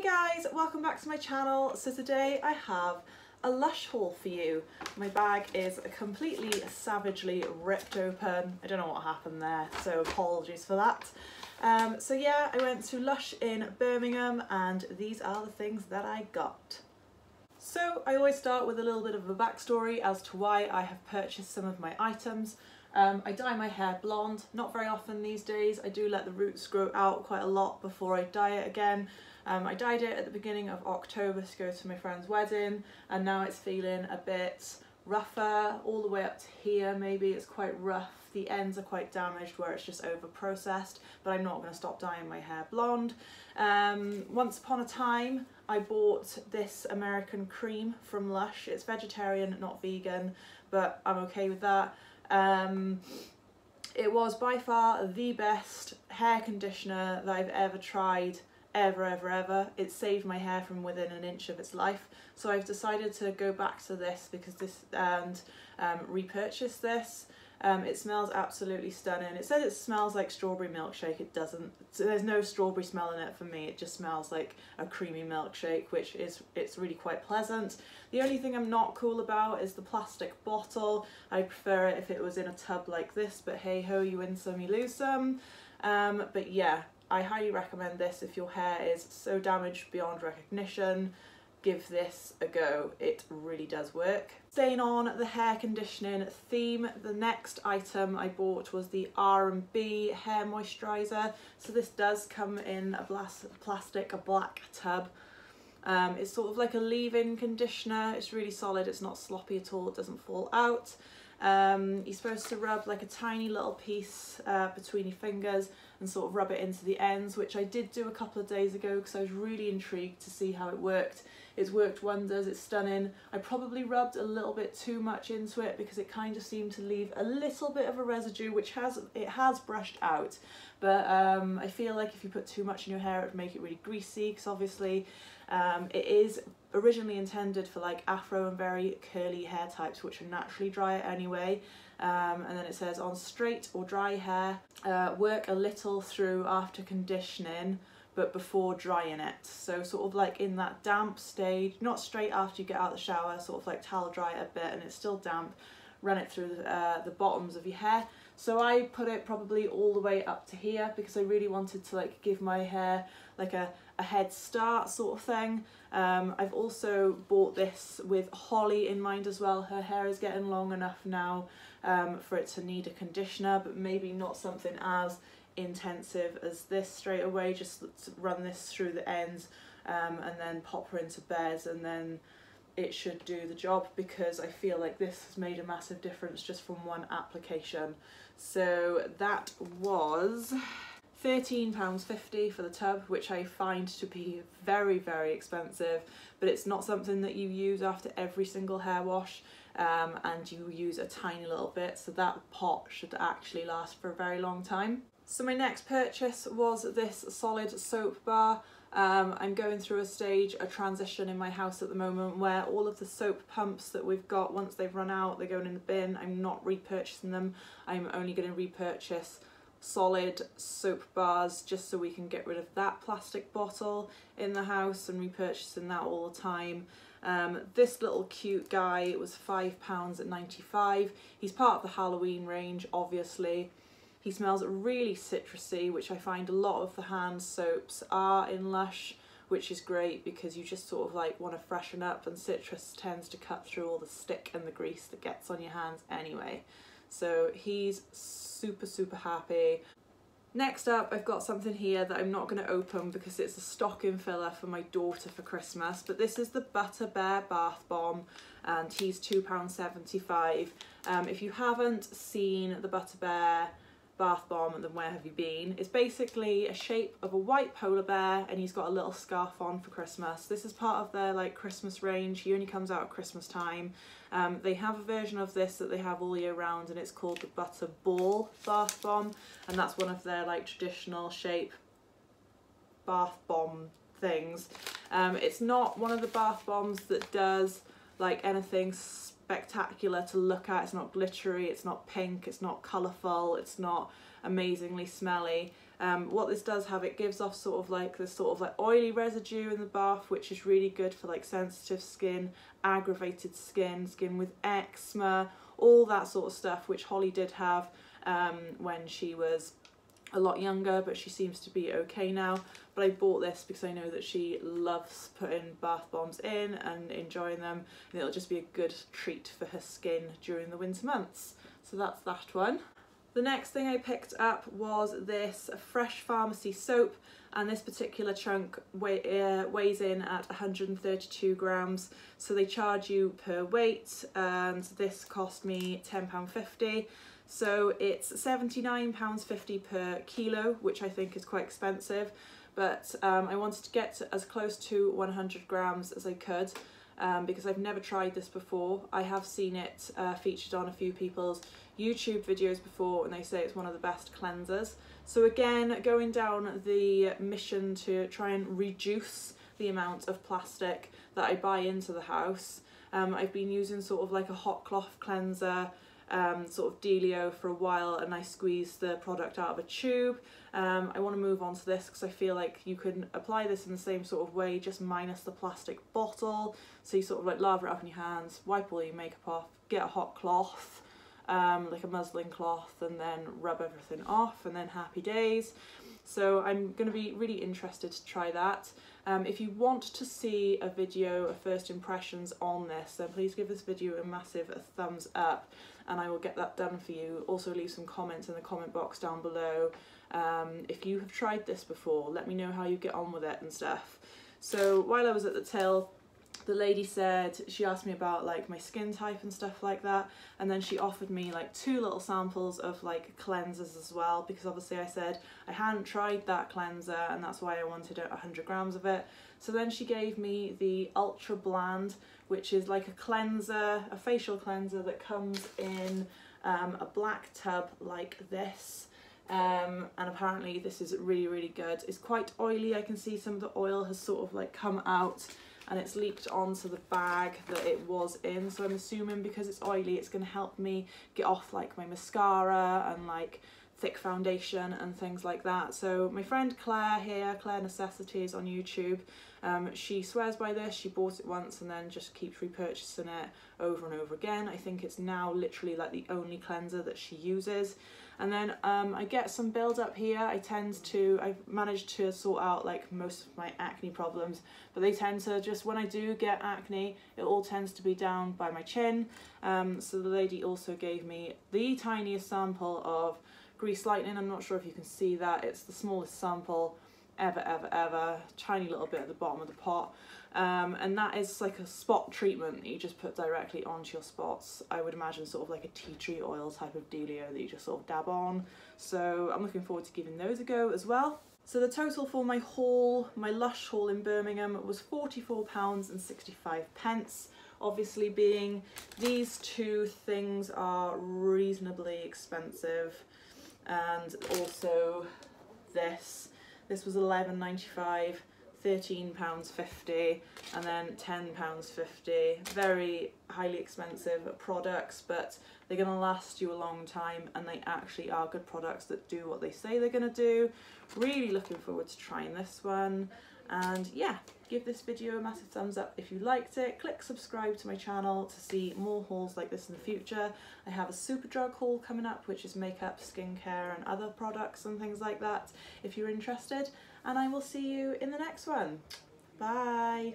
guys, welcome back to my channel. So today I have a Lush haul for you. My bag is completely savagely ripped open. I don't know what happened there, so apologies for that. So yeah, I went to Lush in Birmingham and these are the things that I got. So I always start with a little bit of a backstory as to why I have purchased some of my items. I dye my hair blonde, not very often these days. I do let the roots grow out quite a lot before I dye it again. I dyed it at the beginning of October to go to my friend's wedding, and now it's feeling a bit rougher all the way up to here. Maybe it's quite rough. The ends are quite damaged where it's just over processed, but I'm not going to stop dyeing my hair blonde. Once upon a time I bought this American cream from Lush. It's vegetarian, not vegan, but I'm okay with that. It was by far the best hair conditioner that I've ever tried, ever. It saved my hair from within an inch of its life, so I've decided to go back to this because repurchase this. It smells absolutely stunning. It says it smells like strawberry milkshake. It doesn't. So there's no strawberry smell in it for me. It just smells like a creamy milkshake, which it's really quite pleasant. The only thing I'm not cool about is the plastic bottle. I prefer it if it was in a tub like this, but hey ho, you win some, you lose some. But yeah, I highly recommend this if your hair is so damaged beyond recognition. Give this a go, it really does work. Staying on the hair conditioning theme, the next item I bought was the R&B hair moisturiser. So this does come in a black tub. It's sort of like a leave-in conditioner. It's really solid, it's not sloppy at all, it doesn't fall out. You're supposed to rub like a tiny little piece between your fingers and sort of rub it into the ends, which I did do a couple of days ago because I was really intrigued to see how it worked. It's worked wonders, it's stunning. I probably rubbed a little bit too much into it because it kind of seemed to leave a little bit of a residue, which it has brushed out. But I feel like if you put too much in your hair it would make it really greasy, because obviously it is originally intended for like afro and very curly hair types which are naturally drier anyway. And then it says on straight or dry hair, work a little through after conditioning but before drying it. So sort of like in that damp stage, not straight after you get out of the shower, sort of like towel dry it a bit and it's still damp, run it through the bottoms of your hair. So I put it probably all the way up to here because I really wanted to like give my hair like a head start sort of thing. I've also bought this with Holly in mind as well. Her hair is getting long enough now for it to need a conditioner, but maybe not something as intensive as this straight away. Just run this through the ends and then pop her into bed, and then it should do the job, because I feel like this has made a massive difference just from one application. So that was £13.50 for the tub, which I find to be very expensive, but it's not something that you use after every single hair wash, and you use a tiny little bit, so that pot should actually last for a very long time. So my next purchase was this solid soap bar. I'm going through a transition in my house at the moment where all of the soap pumps that we've got, once they've run out, they're going in the bin. I'm not repurchasing them. I'm only going to repurchase solid soap bars just so we can get rid of that plastic bottle in the house, and repurchasing that all the time. This little cute guy was £5.95. He's part of the Halloween range, obviously. He smells really citrusy, which I find a lot of the hand soaps are in Lush, which is great because you just sort of like want to freshen up, and citrus tends to cut through all the stick and the grease that gets on your hands anyway. So he's super happy. Next up, I've got something here that I'm not going to open because it's a stocking filler for my daughter for Christmas, but this is the Butter Bear Bath Bomb, and he's £2.75. If you haven't seen the Butter Bear Bath Bomb, and then where have you been? It's basically a shape of a white polar bear, and he's got a little scarf on for Christmas. This is part of their like Christmas range. He only comes out at Christmas time. They have a version of this that they have all year round, and it's called the Butter Ball Bath Bomb, and that's one of their like traditional shape bath bomb things. It's not one of the bath bombs that does like anything spectacular to look at. It's not glittery, it's not pink, it's not colourful, it's not amazingly smelly. What this does have, it gives off sort of like this sort of like oily residue in the bath, which is really good for like sensitive skin, aggravated skin, skin with eczema, all that sort of stuff, which Holly did have when she was a lot younger, but she seems to be okay now. But I bought this because I know that she loves putting bath bombs in and enjoying them, and it'll just be a good treat for her skin during the winter months. So that's that one. The next thing I picked up was this Fresh Pharmacy soap, and this particular chunk weighs in at 132 grams, so they charge you per weight, and this cost me £10.50. So it's £79.50 per kilo, which I think is quite expensive, but I wanted to get as close to 100 grams as I could, because I've never tried this before. I have seen it featured on a few people's YouTube videos before, and they say it's one of the best cleansers. So again, going down the mission to try and reduce the amount of plastic that I buy into the house, I've been using sort of like a hot cloth cleanser, sort of dealio for a while, and I squeeze the product out of a tube. I want to move on to this because I feel like you can apply this in the same sort of way, just minus the plastic bottle. So you sort of like lather it up in your hands, wipe all your makeup off, get a hot cloth, like a muslin cloth, and then rub everything off, and then happy days. So I'm going to be really interested to try that. If you want to see a video of first impressions on this, then please give this video a massive thumbs up, and I will get that done for you. Also leave some comments in the comment box down below. If you have tried this before, let me know how you get on with it and stuff. So while I was at the till, the lady said, she asked me about like my skin type and stuff like that, and then she offered me like 2 little samples of like cleansers as well, because obviously I said I hadn't tried that cleanser, and that's why I wanted 100 grams of it. So then she gave me the Ultra Bland, which is like a cleanser, a facial cleanser that comes in a black tub like this. And apparently this is really good. It's quite oily. I can see some of the oil has sort of like come out, and it's leaked onto the bag that it was in, so I'm assuming because it's oily it's going to help me get off like my mascara and like thick foundation and things like that. So my friend Claire here, Claire Necessities on YouTube, she swears by this. She bought it once and then just keeps repurchasing it over and over again. I think it's now literally like the only cleanser that she uses. And then I get some build up here. I've managed to sort out like most of my acne problems, but they tend to just, when I do get acne, it all tends to be down by my chin. So the lady also gave me the tiniest sample of Grease Lightning. I'm not sure if you can see that. It's the smallest sample ever, tiny little bit at the bottom of the pot. And that is like a spot treatment that you just put directly onto your spots. I would imagine sort of like a tea tree oil type of dealio that you just sort of dab on. So I'm looking forward to giving those a go as well. So the total for my haul, my Lush haul in Birmingham, was £44.65. Obviously being these 2 things are reasonably expensive, and also this was £11.95, £13.50, and then £10.50. Very highly expensive products, but they're going to last you a long time, and they actually are good products that do what they say they're going to do. Really looking forward to trying this one. And yeah, give this video a massive thumbs up if you liked it. Click subscribe to my channel to see more hauls like this in the future. I have a Superdrug haul coming up, which is makeup, skincare and other products and things like that if you're interested. And I will see you in the next one. Bye!